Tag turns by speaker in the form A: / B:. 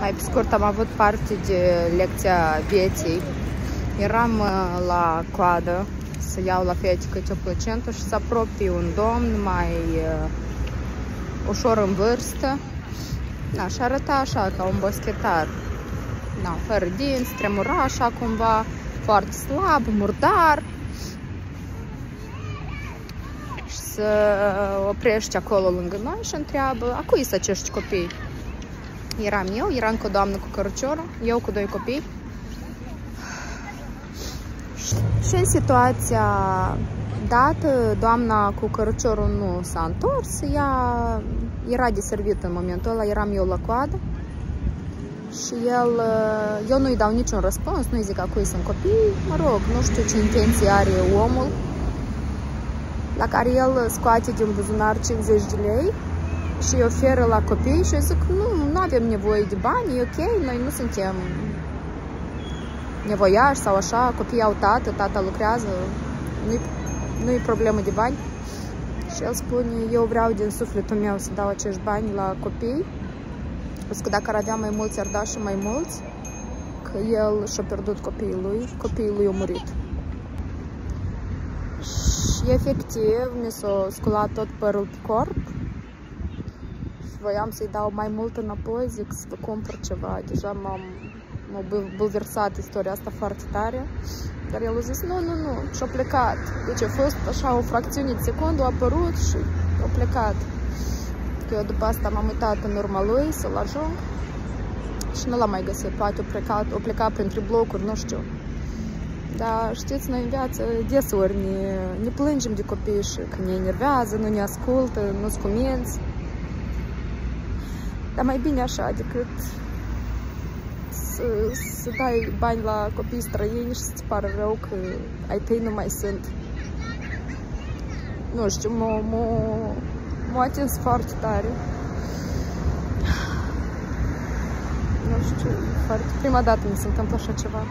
A: Mai pe scurt, am avut parte de lecția vieții. Eram la coadă să iau la fete câte o placentă și să apropie un domn mai ușor în vârstă. Da, și arăta așa, ca un boschetar. Da, fără dinți, tremura așa cumva, foarte slab, murdar. Și se oprește acolo lângă noi și întreabă: a cui sunt acești copii? Eram eu, era încă o doamnă cu căruciorul, eu cu doi copii. Și în situația dată, doamna cu căruciorul nu s-a întors, ea era deservită în momentul ăla, eram eu la coadă. Și eu nu-i dau niciun răspuns, nu-i zic a cui sunt copii, mă rog, nu știu ce intenție are omul, la care el scoate din buzunar 50 de lei și îi oferă la copii și eu zic: nu avem nevoie de bani, e ok, noi nu suntem nevoiași sau așa, copiii au tata lucrează, nu-i problemă de bani. Și el spune: eu vreau din sufletul meu să dau acești bani la copii, pentru că dacă ar avea mai mulți, ar da și mai mulți, că el și-a pierdut copiii lui au murit. Și efectiv mi s-a sculat tot părul pe corp și voiam să-i dau mai mult înapoi, zic să vă cumpăr ceva, deja m-a bulversat istoria asta foarte tare, dar el a zis nu, și-a plecat. Deci a fost așa o fracțiune de secundă, a apărut și a plecat. Că eu după asta m-am uitat în urma lui să-l ajung și nu l-am mai găsit, poate a plecat printre blocuri, nu știu. Dar știți, noi în viață deseori ne plângem de copii și că ne enervează, nu ne ascultă, nu-ți cuminți. Dar mai bine așa decât să dai bani la copii străini și să-ți pară rău că ai tăi nu mai sunt. Nu știu, m-a atins foarte tare. Nu știu, prima dată mi se întâmplă așa ceva.